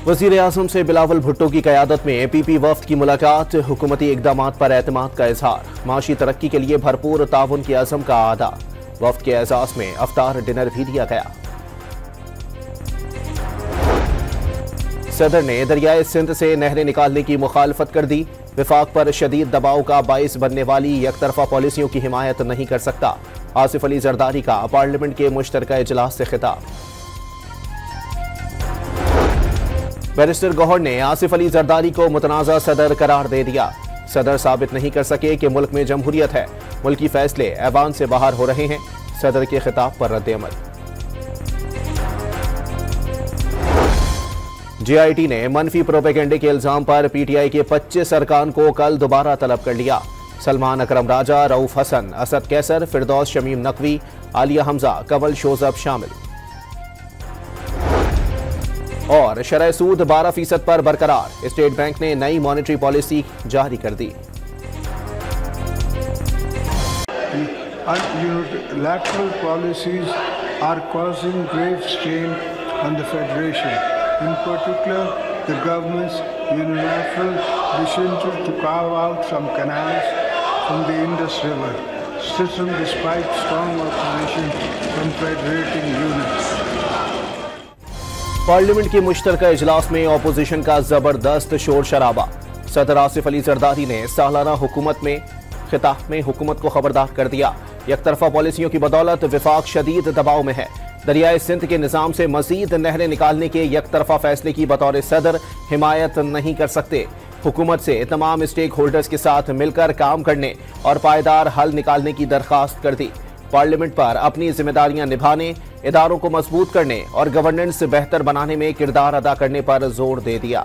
वज़ीर आज़म से बिलावल भुट्टो की क़यादत में पीपी वफ़द की मुलाकात, हुकूमती इक़दामात पर एतमाद का इजहार, माशी तरक्की के लिए भरपूर ताउन के अज़म का आदा। वफ़द के एजाज़ में अफ्तार डिनर भी दिया गया। सदर ने दरियाए सिंध से नहरें निकालने की मुखालफत कर दी। विफाक पर शदीद दबाव का बाइस बनने वाली यकतरफा पॉलिसियों की हिमायत नहीं कर सकता। आसिफ अली जरदारी का पार्लियामेंट के मुश्तरका इजलास से खिताब। बैरिस्टर गौहर ने आसिफ अली जरदारी को मुतनाज़ा सदर करार दे दिया। सदर साबित नहीं कर सके कि मुल्क में जमहूरियत है, मुल्की फैसले ऐवान से बाहर हो रहे हैं। सदर के खिताब पर रद्द-ए-अमल। JIT ने मनफी प्रोपेगेंडे के इल्जाम पर PTI के 25 अरकान को कल दोबारा तलब कर लिया। सलमान अकरम राजा, रऊफ हसन, असद कैसर, फिरदौस शमीम नकवी, आलिया हमजा, कंवल शोजब शामिल। और शरह सूद 12% पर बरकरार, स्टेट बैंक ने नई मॉनेटरी पॉलिसी जारी कर दी। Unilateral policies are causing grave strain on the Federation. In particular, the government's unilateral decision to carve out some canals from the Indus River system despite strong opposition from federating units. Parliament के मुश्तरका इजलास में opposition का जबरदस्त शोर शराबा। सदर आसिफ अली जरदारी ने सालाना हुकूमत में खिताब में हुकूमत को खबरदार कर दिया। यकतरफा पॉलिसियों की बदौलत विफाक शदीद दबाव में है। दरियाए सिंध के निज़ाम से मजीद नहरें निकालने के यकतरफा फैसले की बतौर सदर हिमायत नहीं कर सकते। हुकूमत से तमाम स्टेक होल्डर्स के साथ मिलकर काम करने और पायदार हल निकालने की दरख्वास्त कर दी। पार्लियामेंट पर अपनी जिम्मेदारियां निभाने, इदारों को मजबूत करने और गवर्नेंस बेहतर बनाने में किरदार अदा करने पर जोर दे दिया।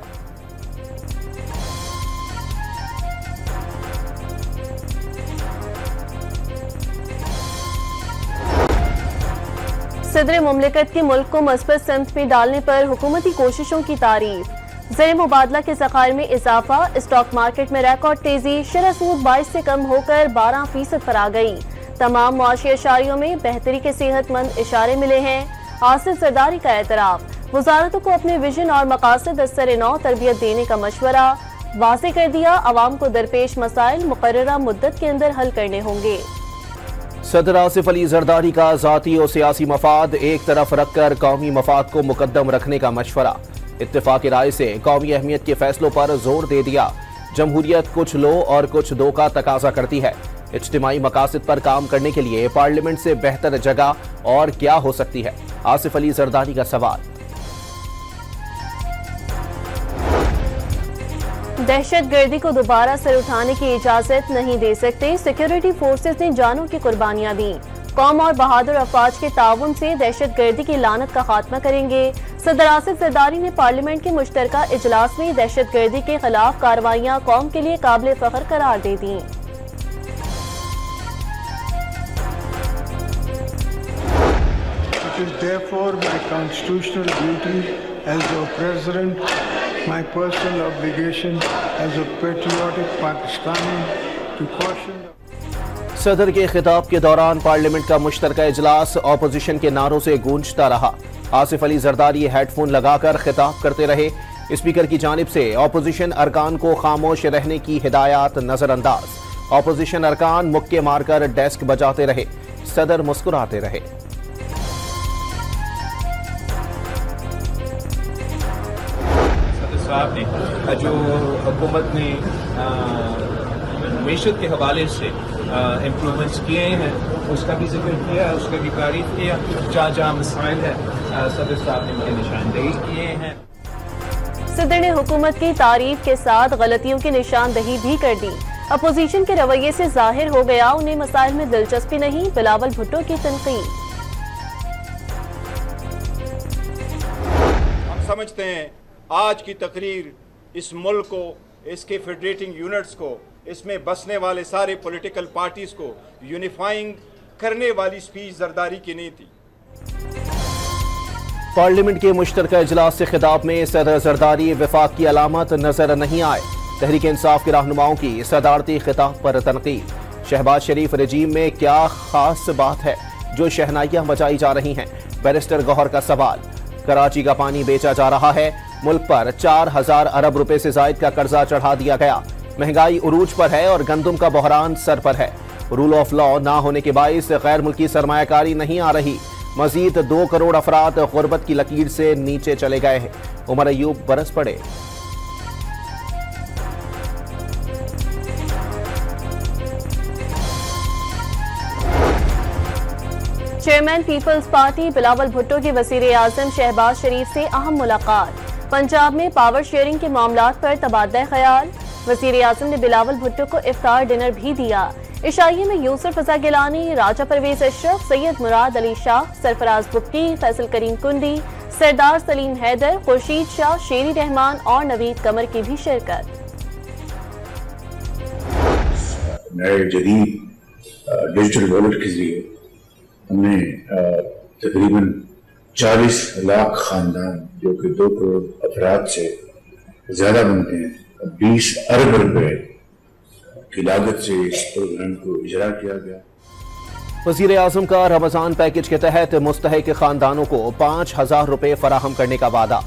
सदर मुमलिकत के मुल्क को मस्बत समत में डालने पर हुकूमती कोशिशों की तारीफ। ज़र मुबादला के ज़खायर में इजाफा, स्टॉक मार्केट में रिकॉर्ड तेजी, शरह सूद 22 से कम होकर 12% पर आ गई। तमाम मुआशी अशारियों में बेहतरी के सेहतमंद इशारे मिले हैं। आसिफ जरदारी का एतराफ, वजारतों को अपने विजन और मकासद असर नौ तरबियत देने का मशवरा। वाज़ेह कर दिया, अवाम को दरपेश मसाइल मुकर्ररा मुद्दत के अंदर हल करने होंगे। सदर आसिफ अली जरदारी का ज़ाती और सियासी मफाद एक तरफ रखकर कौमी मफाद को मुकद्दम रखने का मशवरा। इत्तेफाक राय से कौमी अहमियत के फैसलों पर जोर दे दिया। जमहूरियत कुछ लो और कुछ दो का तकाजा करती है। इज्तिमाई मकासद पर काम करने के लिए पार्लियामेंट से बेहतर जगह और क्या हो सकती है? आसिफ अली जरदारी का सवाल। दहशत गर्दी को दोबारा सर उठाने की इजाजत नहीं दे सकते। सिक्योरिटी फोर्सेस ने जानों की कुर्बानियां दी। कौम और बहादुर अफवाज के ताउन से दहशत गर्दी की लानत का खात्मा करेंगे। सदर आसिफ जरदारी ने पार्लियामेंट के मुश्तरका इजलास में दहशत गर्दी के खिलाफ कार्रवाइयां कौम के लिए काबिल फख्र करार दे दी। It is therefore my constitutional duty as the President, my personal obligation as a patriotic Pakistani to caution सदर के खिताब के दौरान पार्लियामेंट का मुश्तरका इजलास अपोजिशन के नारों से गूंजता रहा। आसिफ अली जरदारी हेडफोन लगाकर खिताब करते रहे। स्पीकर की जानिब से अपोजिशन अरकान को खामोश रहने की हिदायत नजरअंदाज। अपोजिशन अरकान मुक्के मारकर डेस्क बजाते रहे। सदर मुस्कुराते रहे। साहब ने जो हुकूमत ने मैशत के हवाले से इम्प्रूवमेंट्स किए हैं उसका भी जिक्र किया, उसका भी तारीफ किया। जहाँ जहाँ मसाइल है सदर साहब ने उनके निशानदेही किए हैं। सदर ने हुकूमत की तारीफ के साथ गलतियों की निशानदही भी कर दी। अपोजिशन के रवैये से जाहिर हो गया उन्हें मसाइल में दिलचस्पी नहीं। बिलावल भुट्टो की तनकीद। हम समझते हैं आज की तकरीर इस मुल्क को, इसके फेडरेटिंग यूनिट्स को, इसमें बसने वाले सारे पॉलिटिकल पार्टीज को यूनिफाइंग करने वाली स्पीच जरदारी की नहीं थी। पार्लियामेंट के मुश्तरका इजलास से खिताब में सदर जरदारी विफाक की अलामत नजर नहीं आए। तहरीक इंसाफ के रहनुमाओं की सदारती खिताब पर तनकीद। शहबाज शरीफ रजीम में क्या खास बात है जो शहनाइयां बजाई जा रही हैं? बैरिस्टर गौहर का सवाल। कराची का पानी बेचा जा रहा है, मुल्क पर 4,000 अरब रुपए से जायद का कर्जा चढ़ा दिया गया। महंगाई उरूज पर है और गंदम का बहरान सर पर है। रूल ऑफ लॉ ना होने के बाइस गैर मुल्की सरमायाकारी नहीं आ रही। मजीद 2 करोड़ अफराद गुर्बत की लकीर से नीचे चले गए हैं। उमर अयूब बरस पड़े। Chairman People's Party Bilawal Bhutto की वज़ीर आज़म शहबाज शरीफ से अहम मुलाकात। पंजाब में पावर शेयरिंग के मामलात पर तबादला ख्याल। वज़ीर आज़म ने बिलावल भुट्टो को इफ्तार डिनर भी दिया। इशाइये में यूसुफ रजा गिलानी, राजा परवेज अशरफ, सैयद मुराद अली शाह, सरफराज बुक्की, फैसल करीम कुंडी, सरदार सलीम हैदर, खुर्शीद शाह, शेरी रहमान और नवीद कमर की भी शिरकत। नए जदीद डिजिटल वॉलेट के जरिए हमने तकरीबन 40 लाख खानदान जो कि 2 करोड़ अफराद से ज्यादा बनते हैं, 20 अरब रुपए की लागत से इस प्रोग्राम को इजरा किया गया। वज़ीर आज़म का रमजान पैकेज के तहत मुस्तहिक खानदानों को 5,000 रुपए फराहम करने का वादा।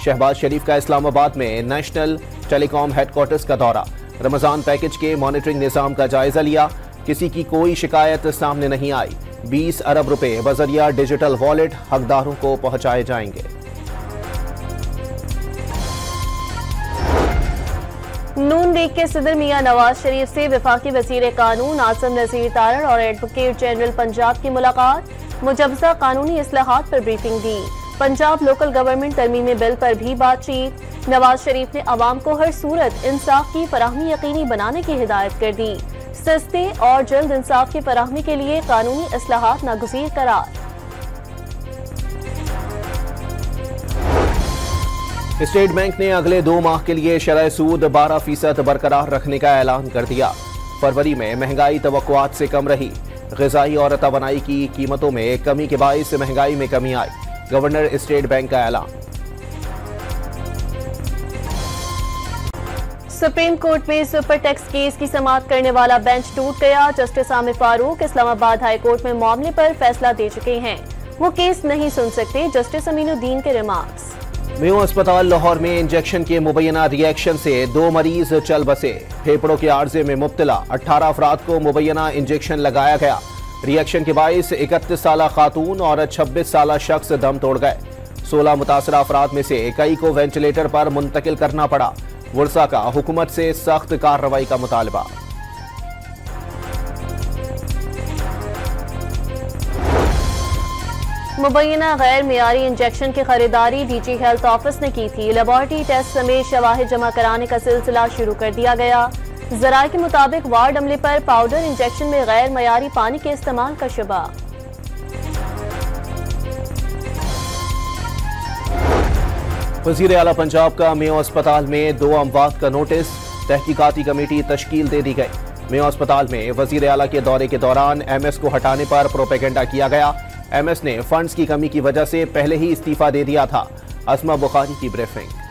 शहबाज शरीफ का इस्लामाबाद में नेशनल टेलीकॉम हेडक्वार्टर्स का दौरा। रमजान पैकेज के मॉनिटरिंग निज़ाम का जायजा लिया। किसी की कोई शिकायत सामने नहीं आई। 20 अरब रुपए बजरिया डिजिटल वॉलेट हकदारों को पहुंचाए जाएंगे। नून लीग के सदर मियां नवाज शरीफ से वफाकी वज़ीर कानून आसिम नज़ीर तारड़ और एडवोकेट जनरल पंजाब की मुलाकात। मुजवज़ा कानूनी इस्लाहात पर ब्रीफिंग दी। पंजाब लोकल गवर्नमेंट तरमीमी बिल पर भी बातचीत। नवाज शरीफ ने अवाम को हर सूरत इंसाफ की फराहमी यकीनी बनाने की हिदायत कर दी। सस्ते और जल्द इंसाफ की फराहमी के लिए कानूनी इस्लाहात नागुज़ीर करार। स्टेट बैंक ने अगले 2 माह के लिए शरह सूद 12% बरकरार रखने का ऐलान कर दिया। फरवरी में महंगाई तवक्कुआत से कम रही। ग़िज़ाई और तवानाई की कीमतों में कमी के बाइस महंगाई में कमी आई। गवर्नर स्टेट बैंक का ऐलान। सुप्रीम कोर्ट में सुपर टैक्स केस की समाअत करने वाला बेंच टूट गया। Justice Aamir Farooq Islamabad high court में मामले पर फैसला दे चुके हैं। वो केस नहीं सुन सकते। जस्टिस अमीनुद्दीन के रिमार्क्स। मेयो अस्पताल लाहौर में इंजेक्शन के मुबैना रिएक्शन से 2 मरीज चल बसे। फेफड़ों के आर्जे में मुब्तला 18 अफराद को मुबैना इंजेक्शन लगाया गया। रिएक्शन के बाइस 31 साला खातून और 26 साला शख्स दम तोड़ गए। 16 मुतासरा अफराद में से कई को वेंटिलेटर पर मुंतकिल करना पड़ा। वर्सा का हुकूमत से सख्त कार्रवाई का मुतालबा। मुबैना गैर मियारी इंजेक्शन की खरीदारी डीजी हेल्थ ऑफिस ने की थी। लेबॉरेटरी टेस्ट समेत शवाहिद जमा कराने का सिलसिला शुरू कर दिया गया। जराये के मुताबिक वार्ड अमले पर पाउडर इंजेक्शन में गैर मयारी पानी के इस्तेमाल का शुबा। वज़ीर आला पंजाब का मेयो अस्पताल में 2 अमवात का नोटिस। तहकीकाती कमेटी तश्कील दे दी गई। मेयो अस्पताल में वज़ीर आला के दौरे के दौरान MS को हटाने पर प्रोपेगेंडा किया गया। MS ने फंड्स की कमी की वजह से पहले ही इस्तीफा दे दिया था। अस्मा बुखारी की ब्रीफिंग।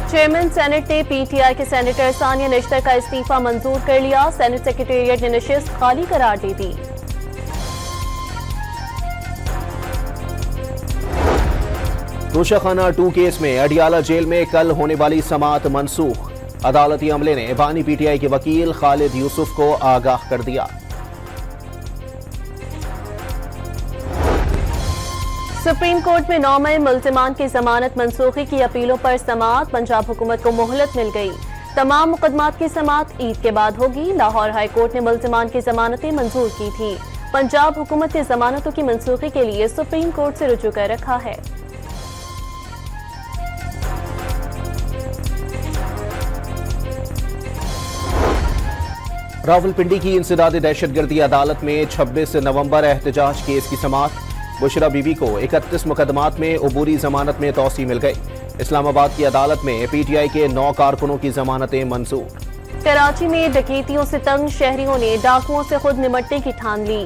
चेयरमैन सेनेट ने PTI के सेनेटर सानिया निश्तर का इस्तीफा मंजूर कर लिया। सेनेट सेक्रेटेरिएट ने नशिस्त खाली करार दे दी। तोशाखाना 2 केस में अडियाला जेल में कल होने वाली समाअत मनसूख। अदालती अमले ने बानी PTI के वकील खालिद यूसुफ को आगाह कर दिया। सुप्रीम कोर्ट में 9 मई मुल्जिमान की जमानत मनसूखी की अपीलों पर समाअत। पंजाब हुकूमत को मोहलत मिल गई। तमाम मुकदमात की समाअत ईद के बाद होगी। लाहौर हाई कोर्ट ने मुल्जिमान की जमानतें मंजूर की थी। पंजाब हुकूमत ने जमानतों की मनसूखी के लिए सुप्रीम कोर्ट से रुजू कर रखा है। रावलपिंडी की इंसदादी दहशतगर्दी अदालत में 26 नवंबर एहतजाज केस की समाअत। बुशरा बीबी को 31 मुकदमात में अबूरी जमानत में तौसी मिल गई। इस्लामाबाद की अदालत में PTI के 9 कारकुनों की जमानतें मंजूर। कराची में डकैतियों से तंग शहरियों ने डाकुओं से खुद निपटने की ठान ली।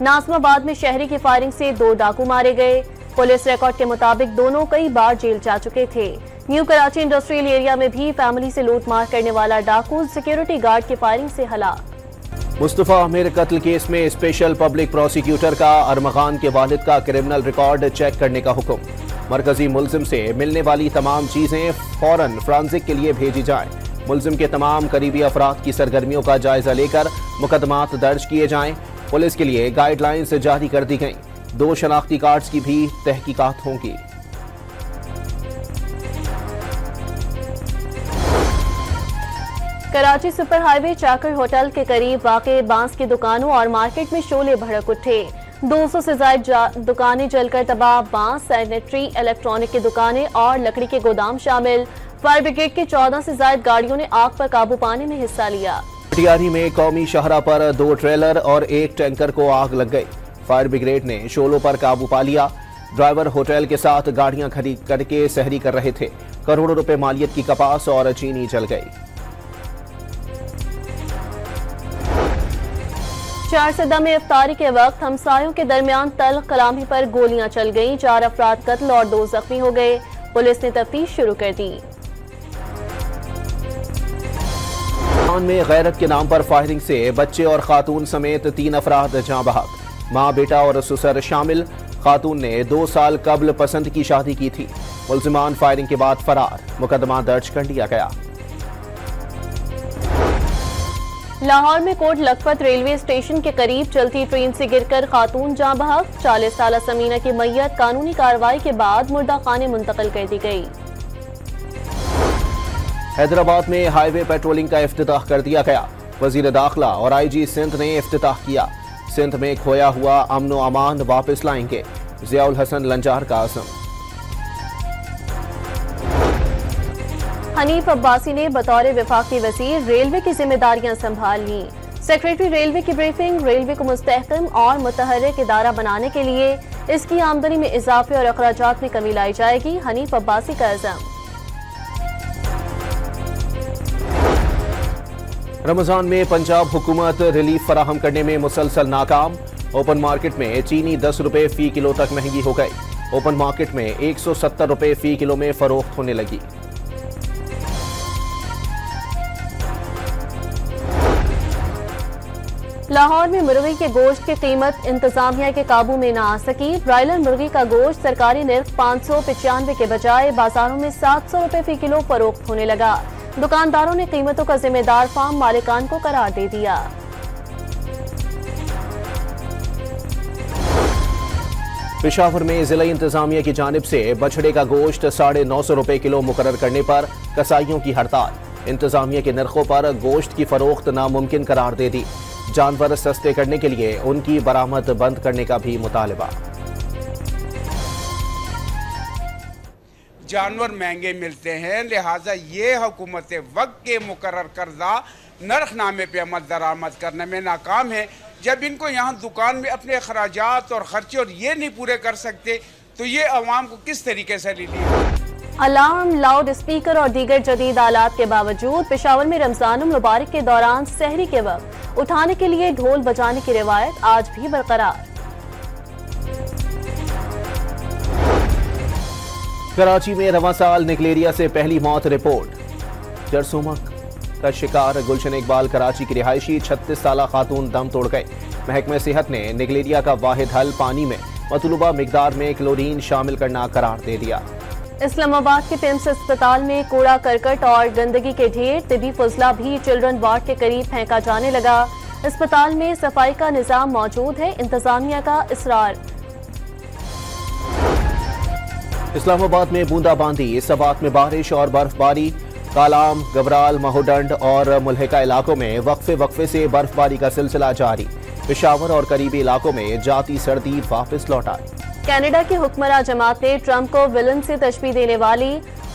नाज़िमाबाद में शहरी की फायरिंग से 2 डाकू मारे गए। पुलिस रिकॉर्ड के मुताबिक दोनों कई बार जेल जा चुके थे। न्यू कराची इंडस्ट्रियल एरिया में भी फैमिली से लूट मार करने वाला डाकू सिक्योरिटी गार्ड की फायरिंग से हलाक। मुस्तफा आमिर कत्ल केस में स्पेशल पब्लिक प्रोसिक्यूटर का अरमगान के वालिद का क्रिमिनल रिकॉर्ड चेक करने का हुक्म। मरकजी मुल्जिम से मिलने वाली तमाम चीजें फौरन फोरेंसिक के लिए भेजी जाएं। मुल्जिम के तमाम करीबी अफराद की सरगर्मियों का जायजा लेकर मुकदमात दर्ज किए जाएं। पुलिस के लिए गाइडलाइंस जारी कर दी गईं। 2 शनाख्ती कार्ड्स की भी तहकीकात होंगी। कराची सुपर हाईवे चाकर होटल के करीब वाक़े बांस की दुकानों और मार्केट में शोले भड़क उठे। 200 से ज्यादा दुकानें जलकर तबाह। बांस, सैनिटरी, इलेक्ट्रॉनिक की दुकानें और लकड़ी के गोदाम शामिल। फायर ब्रिगेड की 14 से ज्यादा गाड़ियों ने आग पर काबू पाने में हिस्सा लिया। टियारी में कौमी शाहरा पर 2 ट्रेलर और 1 टैंकर को आग लग गई। फायर ब्रिगेड ने शोलों पर काबू पा लिया। ड्राइवर होटल के साथ गाड़ियां खरीद करके सहरी कर रहे थे। करोड़ों रुपए मालियत की कपास और चीनी जल गई। 4 सदा में इफ्तारी के वक्त हमसायों के दरमियान तल्ख कलामी पर गोलियां चल गईं। 4 अफराद कत्ल और 2 जख्मी हो गए। पुलिस ने तफ्तीश शुरू कर दी। में गैरत के नाम पर फायरिंग से बच्चे और खातून समेत 3 अफराद जाँ बहक। माँ, बेटा और ससुर शामिल। खातून ने 2 साल कबल पसंद की शादी की थी। मुल्जिमान फायरिंग के बाद फरार। मुकदमा दर्ज कर लिया गया। लाहौर में कोट लखपत रेलवे स्टेशन के करीब चलती ट्रेन से गिरकर खातून जाँ बहक। 40 साल समीना की मैयत कानूनी कार्रवाई के बाद मुर्दा खाने मुंतकिल कर दी गई। हैदराबाद में हाईवे पेट्रोलिंग का इफ्तिताह कर दिया गया। वजीर दाखिला और आईजी सिंध ने इफ्तिताह किया। सिंध में खोया हुआ अमन व अमान वापस लाएंगे। जियाउल हसन लंजार का आज़म। हनीफ अब्बासी ने बतौर वफाकी वज़ीर रेलवे की जिम्मेदारियां संभाल ली। सेक्रेटरी रेलवे की ब्रीफिंग। रेलवे को मुस्तहकम और मुतहर्रिक इदारा बनाने के लिए इसकी आमदनी में इजाफे और अखराजात में कमी लाई जाएगी। हनीफ अब्बासी का इल्जाम। रमजान में पंजाब हुकूमत रिलीफ फराहम करने में मुसलसल नाकाम। ओपन मार्केट में चीनी 10 रुपए फी किलो तक महंगी हो गई। ओपन मार्केट में 170 रुपए फी किलो में फरोख्त होने लगी। लाहौर में मुर्गी के गोश्त की कीमत इंतजामिया के काबू में न आ सकी। ब्रायलर मुर्गी का गोश्त सरकारी निर्ख 595 के बजाय बाजारों में 700 रुपए फी किलो फरोख्त होने लगा। दुकानदारों ने कीमतों का जिम्मेदार फार्म मालिकान को करार दे दिया। पेशावर में जिला इंतजामिया की जानिब से बछड़े का गोश्त 950 रुपए किलो मुकर्रर करने पर कसाईयों की हड़ताल। इंतजामिया के नरखों पर गोश्त की फरोख्त नामुमकिन करार दे दी। जानवर सस्ते करने के लिए उनकी बरामद बंद करने का भी मुतालबा। जानवर महंगे मिलते हैं, लिहाजा ये हुकूमत वक्त के मुकर्रर करदा नरखनामे पे अमल दरामद करने में नाकाम है। जब इनको यहाँ दुकान में अपने अखराजात और खर्चे और ये नहीं पूरे कर सकते तो ये अवाम को किस तरीके से रिलीफ। अलार्म, लाउड स्पीकर और दीगर जदीद आलात के बावजूद पेशावर में रमजान मुबारक के दौरान सहरी के वक्त उठाने के लिए ढोल बजाने की रिवायत आज भी बरकरार। कराची में रवां साल निकलेरिया से पहली मौत रिपोर्ट। जरसुमक का शिकार गुलशन इकबाल कराची की रिहायशी 36 साला खातून दम तोड़ गए। महकमे सेहत ने निकलेरिया का वाहिद हल पानी में मतलूबा मिकदार में क्लोरीन शामिल करना करार दे दिया। इस्लामाबाद के पिम्स अस्पताल में कूड़ा करकट और गंदगी के ढेर। तिबी फजला भी चिल्ड्रन वार्ड के करीब फेंका जाने लगा। अस्पताल में सफाई का निजाम मौजूद है, इंतजामिया का इसरार। इस्लामाबाद में बूंदाबांदी, सवात में बारिश और बर्फबारी। कालाम, गबराल, महोडंड और मुल्हिका इलाकों में वक्फे से बर्फबारी का सिलसिला जारी। पेशावर और करीबी इलाकों में जाती सर्दी वापस लौट आई। कनाडा की हुक्मरान जमात ने ट्रंप को विलन से तशबीह देने वाली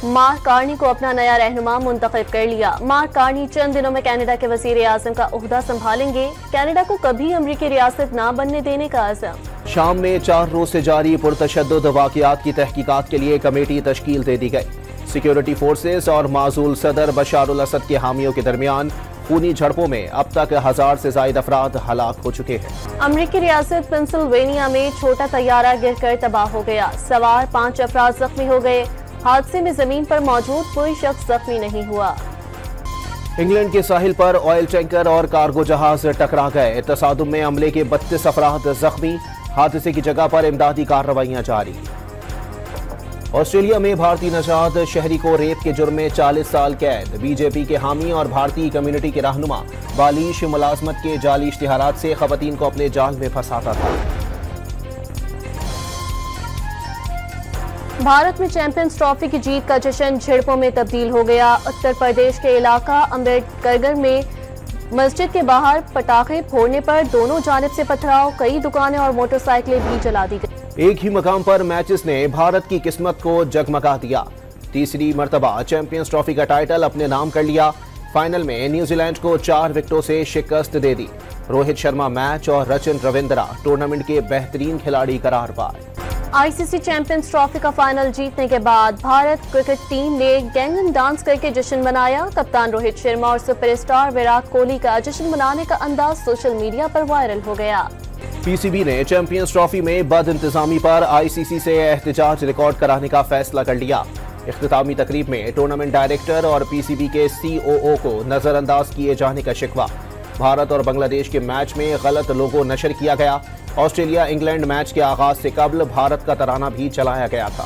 मार्क कार्नी को अपना नया रहनुमा मुंतखब कर लिया। मार्क कार्नी चंद दिनों में कनाडा के वजीर आजम का ओहदा संभालेंगे। कनाडा को कभी अमरीकी रियासत न बनने देने का अज़म। शाम में 4 रोज से जारी पुरतशद्दुद वाक़ियात की तहकीकात के लिए कमेटी तश्कील दे दी गई। सिक्योरिटी फोर्सेस और माजूल सदर बशारुल असद के हामियों के दरमियान खूनी झड़पों में अब तक 1000 से ज्यादा अफराद हलाक हो चुके हैं। अमरीकी रियासत पेंसिल्वेनिया में छोटा तैयारा गिरकर तबाह हो गया। सवार 5 अफराद जख्मी हो गए। हादसे में जमीन पर मौजूद कोई शख्स जख्मी नहीं हुआ। इंग्लैंड के साहिल पर ऑयल टैंकर और कार्गो जहाज टकरा गए। तसादुम में अमले के 32 अफराद जख्मी। हादसे की जगह पर इमदादी कार्रवाइयां जारी। ऑस्ट्रेलिया में भारतीय नजाद शहरी को रेप के जुर्म में 40 साल कैद। बीजेपी के हामी और भारतीय कम्युनिटी के रहनुमा बालिश मुलाजमत के जाली इश्तिहारात से खवातीन को अपने जाल में फंसाता था। भारत में चैंपियंस ट्रॉफी की जीत का जश्न झड़पों में तब्दील हो गया। उत्तर प्रदेश के इलाका अम्बेडकरगढ़ में मस्जिद के बाहर पटाखे फोड़ने पर दोनों जानिब से पथराव। कई दुकानें और मोटरसाइकिलें भी जला दी गई। एक ही मकाम पर मैचेस ने भारत की किस्मत को जगमगा दिया। तीसरी मर्तबा चैंपियंस ट्रॉफी का टाइटल अपने नाम कर लिया। फाइनल में न्यूजीलैंड को 4 विकेटों से शिकस्त दे दी। रोहित शर्मा मैच और रचिन रविंद्रा टूर्नामेंट के बेहतरीन खिलाड़ी करार पाए। आईसीसी चैंपियंस ट्रॉफी का फाइनल जीतने के बाद भारत क्रिकेट टीम ने गैंगन डांस करके जश्न मनाया। कप्तान रोहित शर्मा और सुपरस्टार विराट कोहली का जश्न मनाने का अंदाज सोशल मीडिया पर वायरल हो गया। पीसीबी ने चैंपियंस ट्रॉफी में बद इंतजामी पर आईसीसी से एहतजाज रिकॉर्ड कराने का फैसला कर लिया। इख्तितामी तकरीब में टूर्नामेंट डायरेक्टर और पीसीबी के सीओओ को नजरअंदाज किए जाने का शिकवा। भारत और बांग्लादेश के मैच में गलत लोगो नशर किया गया। ऑस्ट्रेलिया इंग्लैंड मैच के आगाज से कबल भारत का तराना भी चलाया गया था।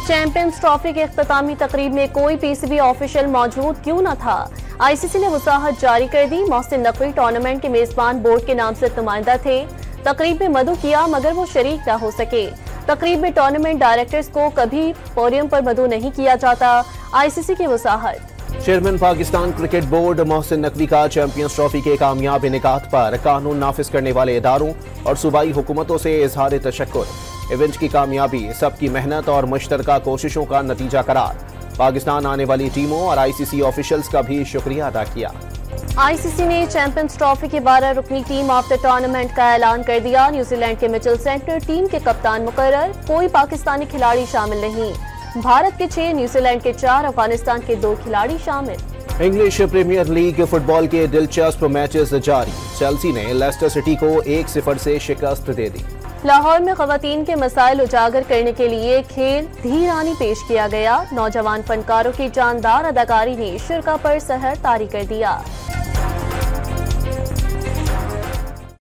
चैंपियंस ट्रॉफी के इख्तितामी तकरीब में कोई पीसीबी ऑफिशियल मौजूद क्यों न था। आईसीसी ने वसाहत जारी कर दी। मोहसिन नकवी टूर्नामेंट के मेजबान बोर्ड के नाम से नुमाइंदा थे। तकरीब में मदु किया मगर वो शरीक न हो सके। तकरीब में टूर्नामेंट डायरेक्टर्स को कभी पोडियम पर मदु नहीं किया जाता। आईसीसी की वसाहत। Chairman Pakistan cricket board Mohsin Naqvi का चैंपियंस ट्रॉफी के कामयाब इनेकाद पर कानून नाफिज करने वाले इदारों और सूबाई हुकूमतों से इजहार तशक्कुर। इवेंट की कामयाबी सबकी मेहनत और मुश्तरका कोशिशों का नतीजा करार। पाकिस्तान आने वाली टीमों और आईसीसी ऑफिशियल्स का भी शुक्रिया अदा किया। आईसीसी ने चैंपियंस ट्रॉफी की 12 रुकनी टीम ऑफ द टूर्नामेंट का ऐलान कर दिया। न्यूजीलैंड के मिचेल सेंटर टीम के कप्तान मुकर्रर। कोई पाकिस्तानी खिलाड़ी शामिल नहीं। भारत के 6, न्यूजीलैंड के 4, अफगानिस्तान के 2 खिलाड़ी शामिल। इंग्लिश प्रीमियर लीग फुटबॉल के दिलचस्प मैचेस जारी। चेल्सी ने लेस्टर सिटी को 1-0 से शिकस्त दे दी। लाहौर में खवातीन के मसाइल उजागर करने के लिए खेल धीरानी पेश किया गया। नौजवान फनकारों की जानदार अदाकारी ने शिरका पर सहर तारी कर दिया।